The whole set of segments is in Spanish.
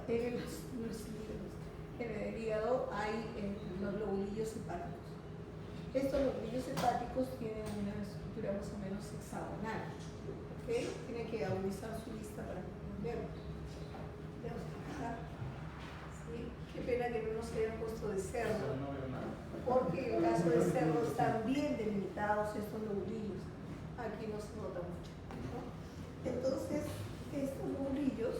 en el hígado hay los lobulillos hepáticos. Estos lobulillos hepáticos tienen una estructura más o menos hexagonal. ¿Okay? Tiene que agudizar su vista para verlo. ¿Sí? Qué pena que no nos hayan puesto de cerdo, porque en el caso de cerdo están bien delimitados estos lobulillos. Aquí no se nota mucho, ¿no? Entonces, estos lobulillos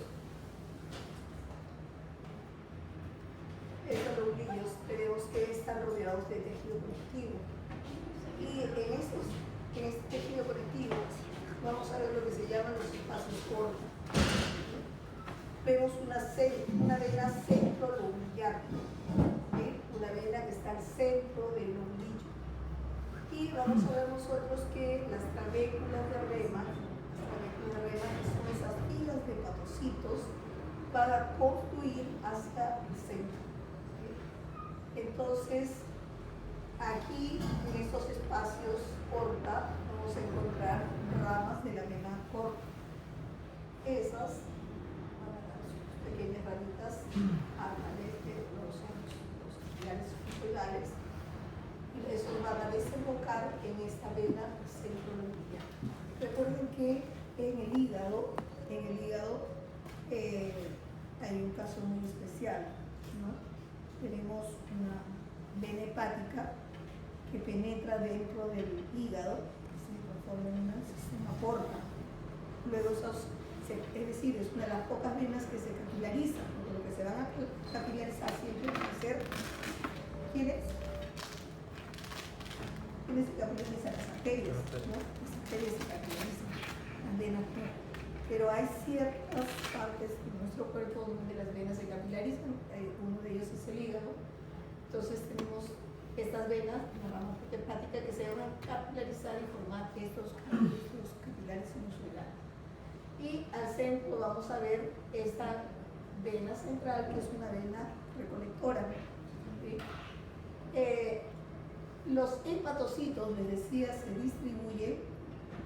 tenemos que estar rodeados de tejido conectivo. Y en este tejido conectivo vamos a ver lo que se llaman los espacios cortos. Vemos una vena centrolobular, ¿sí? Una vena que está al centro del lobulillo. Y vamos a ver nosotros que las trabéculas de rema, que son esas filas de hepatocitos, van a confluir hacia el centro. ¿Sí? Entonces, aquí en estos espacios corta vamos a encontrar ramas de la vena corta. Esas pequeñas ramitas de los capilares sinusoidales, y eso van a desembocar en esta vena centrolobular. Recuerden que en el hígado hay un caso muy especial, ¿no? Tenemos una vena hepática que penetra dentro del hígado, se transforma en un sistema porta. Luego es decir, es una de las pocas venas que se capilarizan, porque lo que se van a capilarizar siempre van a ser, ¿quiénes se capilarizan? Las arterias, ¿no? Las arterias se capilarizan, las venas no. Pero hay ciertas partes de nuestro cuerpo donde las venas se capilarizan, uno de ellos es el hígado. Entonces tenemos estas venas, la rama hepática, que se van a capilarizar y formar estos capilares sinusoidales. Y al centro vamos a ver esta vena central, que es una vena recolectora. ¿Sí? Los hepatocitos, les decía, se distribuyen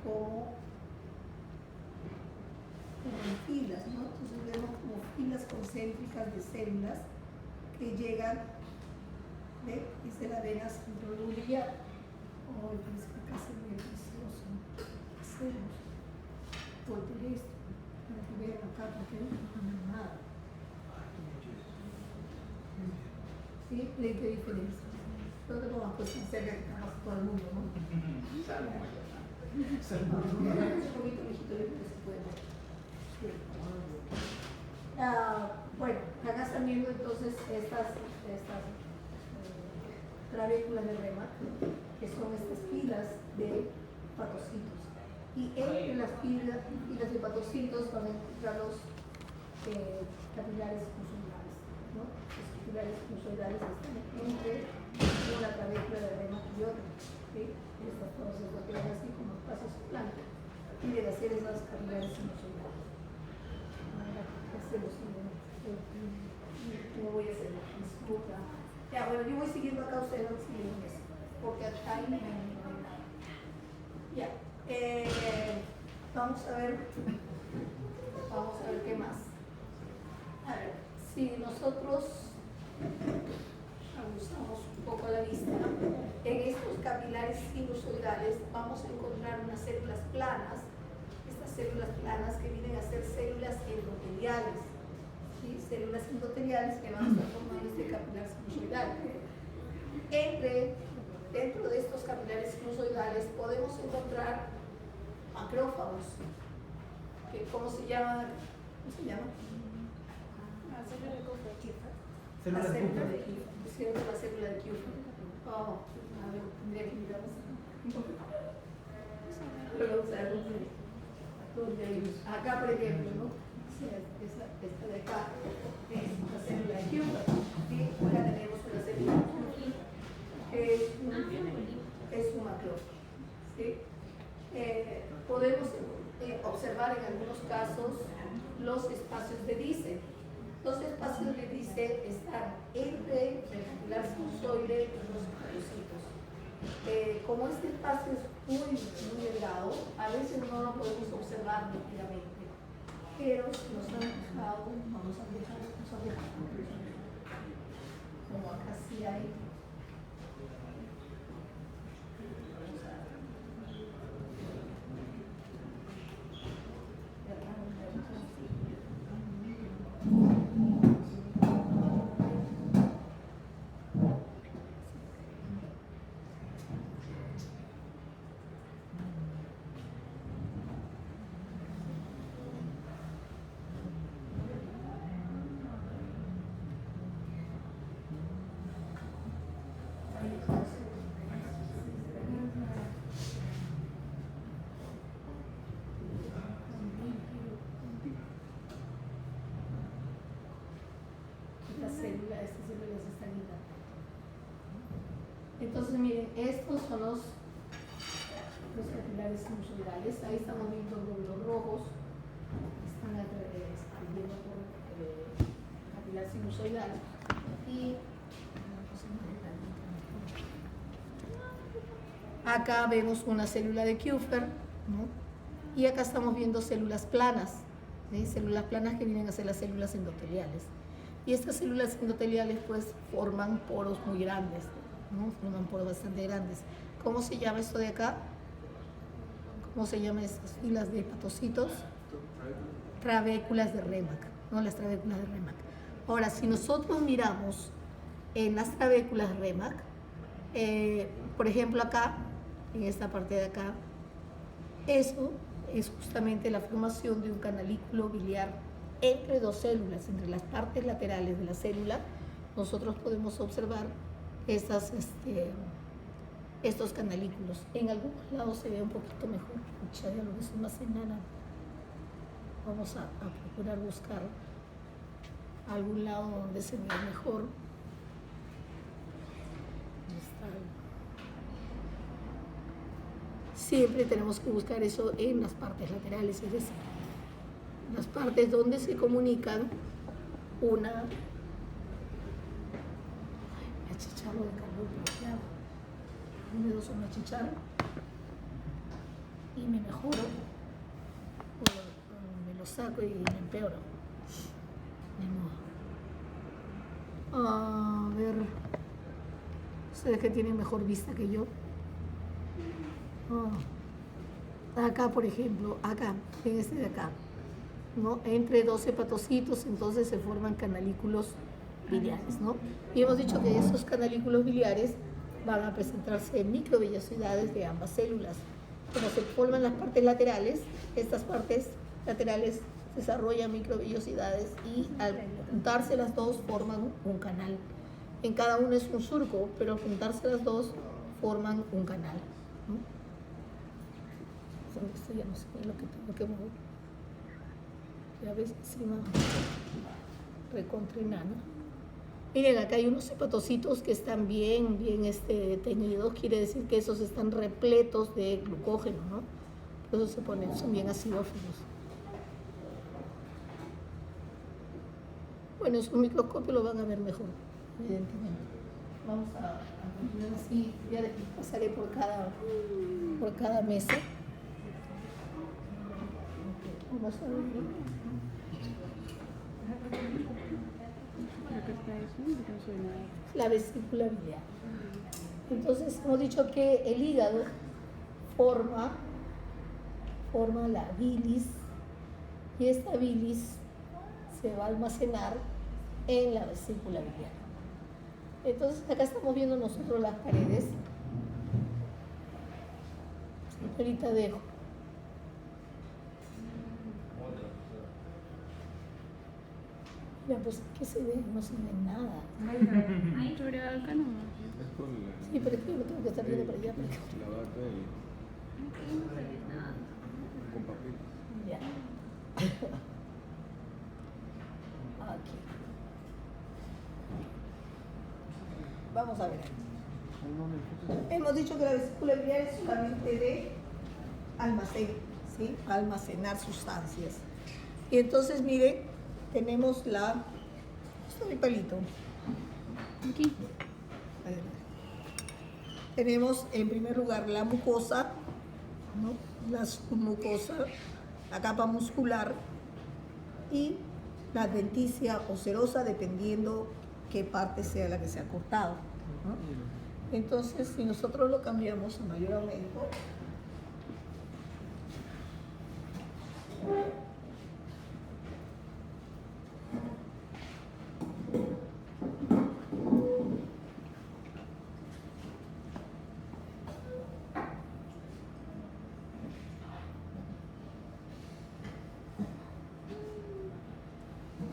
como en filas, ¿no? Entonces vemos como filas concéntricas de células que llegan, ¿ve? Dice la vena centrolobular. Oh, es que acá se ve precioso. Hacemos voltear esto para que vean acá, porque no es nada. ¿Sí? ¿De qué diferencia? No te pongas pues tan cerca que estamos todo el mundo, ¿no? Un poquito lejito de que se puede ver. Sí. Bueno, acá están viendo entonces estas trabéculas de rema, que son estas filas de hepatocitos. Y entre las filas de hepatocitos van a encontrar los capilares sinusoidales, ¿no? Los capilares sinusoidales están entre una trabécula de rema y otra, ¿sí? Estas cosas se quedan así como espacios blancos y deben hacer esas capilares sinusoidales. No voy a hacer disputa. Ya, bueno, yo voy siguiendo acá, ustedes van siguiendo eso, porque acá hay ya. Vamos a ver qué más. A ver, si nosotros abusamos un poco la vista, en estos capilares sinusoidales vamos a encontrar unas células planas, estas células planas que vienen a ser células endoteliales, ¿sí? Células endoteliales que van a estar formando este capilar sinusoidal. Dentro de estos capilares sinusoidales podemos encontrar macrófagos, que ¿cómo se llama? La célula de Kupffer. La célula de Kupffer. La célula de Kupffer. Oh, a ver, tendría que mirar acá, por ejemplo, ¿no? Esta de acá es la célula de Kupffer. ¿Sí? Acá tenemos una célula de Kupffer que es un macrófago. ¿Sí? Podemos observar en algunos casos los espacios de Dice. Los espacios de Dice están entre el capilar sinusoide y los hepatocitos. Como este espacio es muy delgado, a veces no lo podemos observar nítidamente, pero nos han fijado lado, vamos a dejar como acá sí hay. Estas células están hidratadas. Entonces miren, estos son los capilares sinusoidales. Ahí estamos viendo glóbulos rojos, están viendo por capilar sinusoidal. Y acá vemos una célula de Kupfer, ¿no? Y acá estamos viendo células planas, ¿sí? Células planas que vienen a ser las células endoteliales. Y estas células endoteliales pues forman poros muy grandes, ¿no? Forman poros bastante grandes. ¿Cómo se llama esto de acá? ¿Cómo se llaman estas filas de hepatocitos? Trabéculas de Remak, ¿no? Las trabéculas de Remak. Ahora, si nosotros miramos en las trabéculas de Remak, por ejemplo acá, en esta parte de acá, eso es justamente la formación de un canalículo biliar entre dos células, entre las partes laterales de la célula. Nosotros podemos observar estos canalículos. En algunos lados se ve un poquito mejor. Ya lo que es más enana. Vamos a procurar buscar algún lado donde se vea mejor. Siempre tenemos que buscar eso en las partes laterales, es decir, las partes donde se comunican una... Ay, me achicharro de calor bloqueado. Me dos un achicharro y me mejoro, o me lo saco y me empeoro. De modo. A ver, ustedes que tienen mejor vista que yo. Acá, por ejemplo, acá, en este de acá, ¿no? Entre dos hepatocitos, entonces se forman canalículos biliares, ¿no? Y hemos dicho que esos canalículos biliares van a presentarse microvellosidades de ambas células. Como se forman las partes laterales, estas partes laterales desarrollan microvellosidades y al juntarse las dos forman un canal. En cada uno es un surco, pero al juntarse las dos forman un canal, ¿no? Esto ya no sé lo que tengo que mover. Ya ves, encima recontra enana. Miren, acá hay unos hepatocitos que están bien teñidos, quiere decir que esos están repletos de glucógeno, ¿no? Por eso son bien acidófilos. Bueno, en su microscopio lo van a ver mejor, evidentemente. Vamos a continuar así, ya pasaré por cada mesa. Vamos a ver. La vesícula biliar. Entonces hemos dicho que el hígado forma la bilis y esta bilis se va a almacenar en la vesícula biliar. Entonces acá estamos viendo nosotros las paredes. Ahorita dejo. Mira, pues ¿qué se ve? No se ve nada. Ahí sobre acá no. Sí, pero es que yo lo tengo que estar viendo para allá. La vaca y Aquí no se ve nada. con papel. Ya. Aquí. Vamos a ver. Hemos dicho que la vesícula biliar es solamente de almacén, ¿sí? Almacenar sustancias. Y entonces, miren, tenemos esto es mi palito. Aquí. Tenemos en primer lugar la mucosa, ¿no? La submucosa, la capa muscular y la adventicia o serosa, dependiendo qué parte sea la que se ha cortado, ¿no? Entonces, si nosotros lo cambiamos a mayor aumento,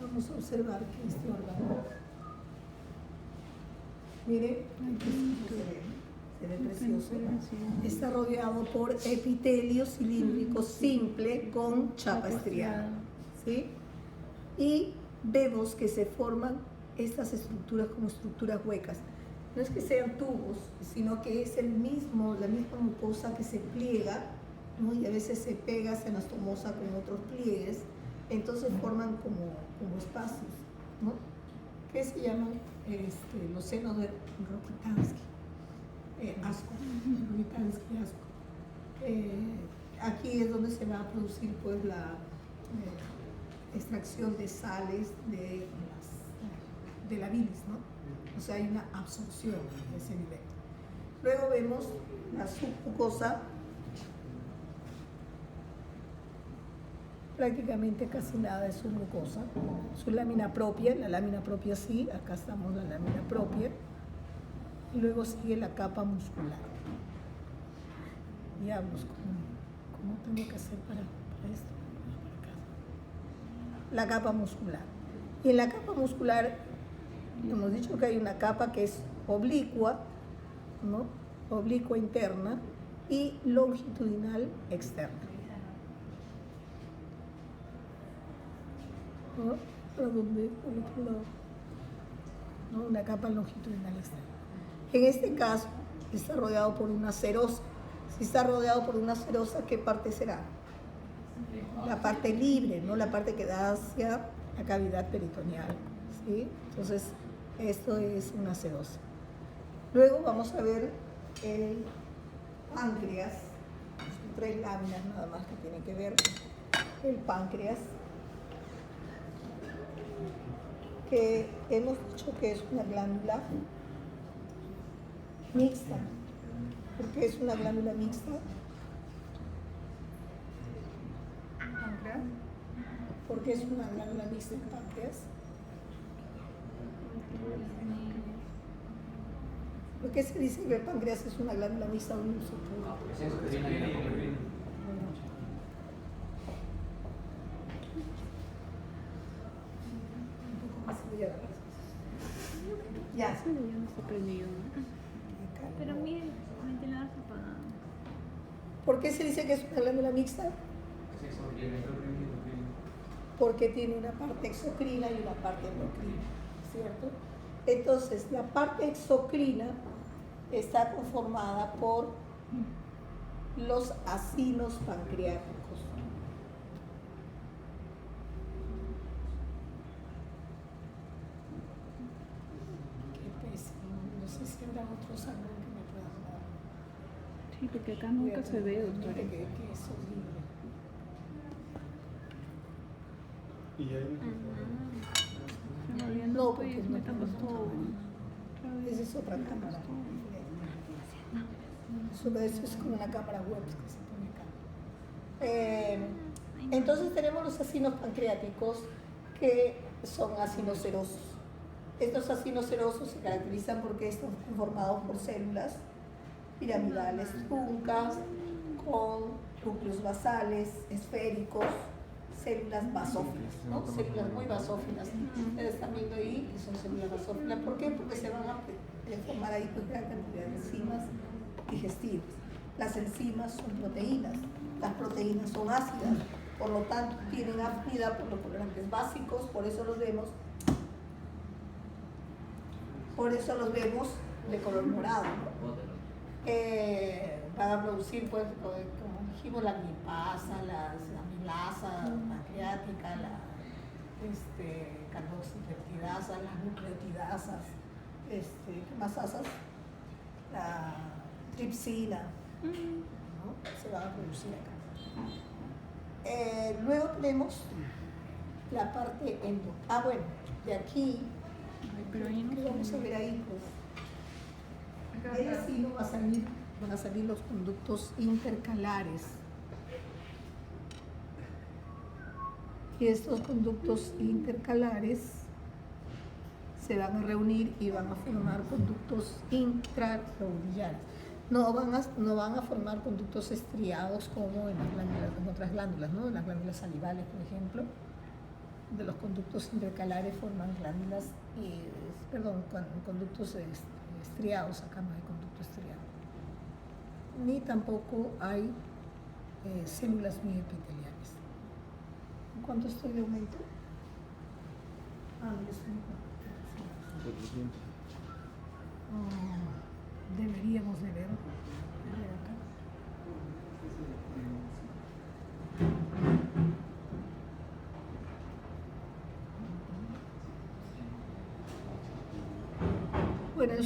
vamos a observar que este órgano, mire, se ve precioso, está rodeado por epitelio cilíndrico simple con chapa estriada, ¿sí? Y vemos que se forman estas estructuras como estructuras huecas. No es que sean tubos, sino que es la misma mucosa que se pliega, ¿no? Y a veces se pega, se anastomosa con otros pliegues, entonces forman como espacios, ¿no? Que se llaman los senos de Rokitansky, Rokitansky asco. Aquí es donde se va a producir pues la extracción de sales de la bilis, ¿no? O sea, hay una absorción de ese nivel. Luego vemos la submucosa, prácticamente casi nada de submucosa. Su lámina propia, la lámina propia sí, acá estamos la lámina propia. Y luego sigue la capa muscular. Diablos, ¿cómo tengo que hacer para esto? Para acá. La capa muscular. Y en la capa muscular hemos dicho que hay una capa que es oblicua, ¿no? Oblicua interna y longitudinal externa, ¿no? ¿Para dónde? Por el otro lado, ¿no? Una capa longitudinal externa. En este caso está rodeado por una serosa. Si está rodeado por una serosa, ¿qué parte será? La parte libre, no la parte que da hacia la cavidad peritoneal, ¿sí? Entonces, esto es una serosa. Luego vamos a ver el páncreas. Son 3 láminas nada más que tienen que ver el páncreas, que hemos dicho que es una glándula mixta. ¿Por qué es una glándula mixta? ¿Por qué es una glándula mixta el páncreas? ¿Por qué se dice que el páncreas es una glándula mixta o un uso puro? Ya. Eso ya no está prendido. Pero mire, el ventilador está apagado. ¿Por qué se dice que es una glándula mixta? Porque tiene una parte exocrina y una parte endocrina, ¿cierto? Entonces, la parte exocrina está conformada por los acinos pancreáticos. Qué pésimo, no sé si habrá otros ángulos que me puedan dar. Sí, porque acá nunca se ve, doctora. Que es horrible. Y ahí No, porque me tapas todo. esa es otra cámara. Eso es como una cámara web que se pone acá. Entonces tenemos los acinos pancreáticos que son acinos serosos. Estos acinos serosos se caracterizan porque están conformados por células piramidales truncas con núcleos basales, esféricos, células basófilas, ¿no? Células muy basófilas. Ustedes están viendo ahí que son células basófilas. ¿Por qué? Porque se van a formar ahí pues gran cantidad de enzimas digestivas. Las enzimas son proteínas, las proteínas son ácidas, por lo tanto tienen afinidad por los colorantes básicos, por eso los vemos de color morado, ¿no? Van a producir, pues, como dijimos, la glipasa, la amilasa pancreática, la carboxipeptidasa, las nucleotidasas, ¿qué más asas? La tripsina, ¿no? Se van a producir acá. Luego tenemos la parte endo. Bueno, de aquí, Ay, pero ahí no ¿qué vamos a ver ahí? Pues, ahí así no van a salir los conductos intercalares. Y estos conductos intercalares se van a reunir y van a formar conductos intralobulares. No van a formar conductos estriados como en otras glándulas, ¿no? En las glándulas salivales, por ejemplo. De los conductos intercalares forman glándulas, conductos estriados, acá no hay conducto estriado. Ni tampoco hay células mioepiteliales. ¿Cuánto estoy de aumento? Deberíamos de ver. A ver acá. Bueno, en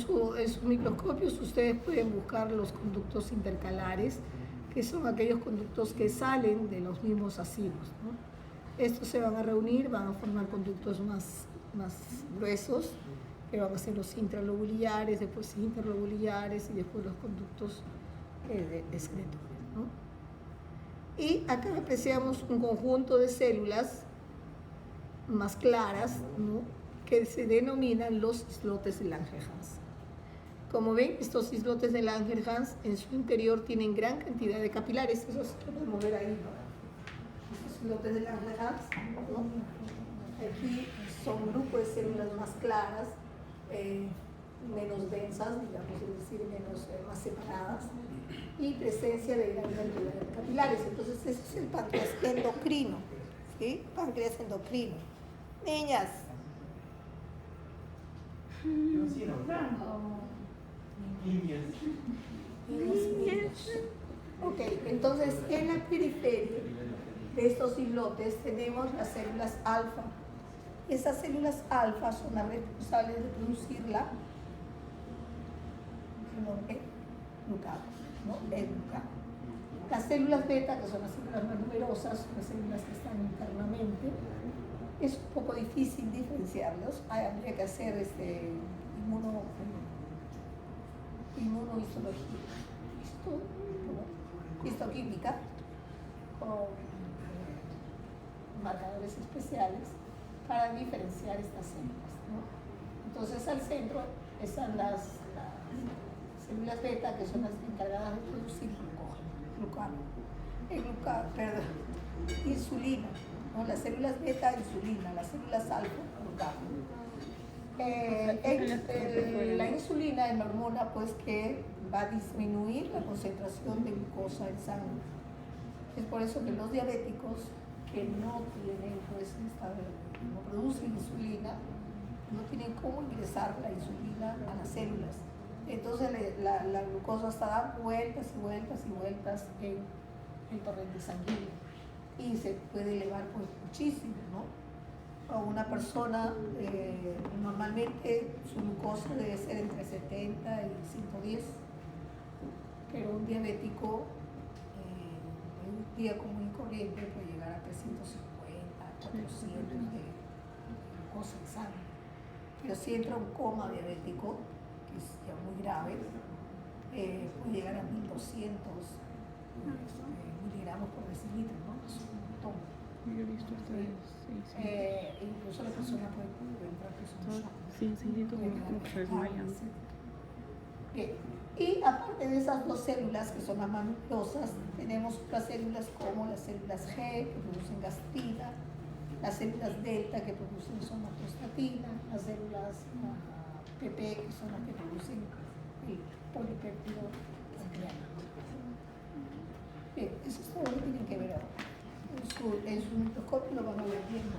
sus microscopios ustedes pueden buscar los conductos intercalares, que son aquellos conductos que salen de los mismos asilos, ¿no? Estos se van a reunir, van a formar conductos más gruesos, que van a ser los intralobulares, después interlobulares y después los conductos excretorios, ¿no? Y acá apreciamos un conjunto de células más claras, ¿no?, que se denominan los islotes de Langerhans. Como ven, estos islotes de Langerhans en su interior tienen gran cantidad de capilares, eso se podemos ver ahí, ¿no? Estos islotes de Langerhans, ¿no? Aquí son grupos de células más claras, menos densas, digamos, es decir, más separadas, y presencia de gran cantidad de capilares. Entonces, ese es el páncreas endocrino, ¿sí? Páncreas endocrino. Niñas. Ok, entonces en la periferia de estos islotes tenemos las células alfa. Esas células alfa son las responsables de producir la glucano, ¿no? El glucano. Las células beta, que son las células más numerosas, son las células que están internamente. Es un poco difícil diferenciarlos. Habría que hacer inmunohistología, histoquímica, con marcadores especiales para diferenciar estas células, ¿no? Entonces, al centro están las células beta, que son las encargadas de producir insulina, ¿no? Las células beta, insulina, las células alfa, glucano. La insulina es la hormona, pues, que va a disminuir la concentración de glucosa en sangre. Es por eso que los diabéticos que no tienen, pues, no producen insulina, no tienen cómo ingresar la insulina a las células. Entonces la glucosa está dando vueltas y vueltas y vueltas en el torrente sanguíneo y se puede elevar, pues, muchísimo, ¿no? A una persona, normalmente su glucosa debe ser entre 70 y 110, pero un diabético en un día común y corriente puede llegar a 350, 400 de glucosa en sangre. Pero si entra un coma diabético, que es ya muy grave, puede llegar a 1200 miligramos por decilitro, ¿no? Es un montón. Yo he visto hasta Incluso la persona puede entrar que son Bien. Y aparte de esas dos células que son las más numerosas, tenemos otras células como las células G, que producen gastina, las células delta, que producen somatostatina, las células PP, que son las que producen el polipéptido pancreático. Bien, eso es todo lo que tienen que ver ahora. En su microscopio lo van a ver viendo.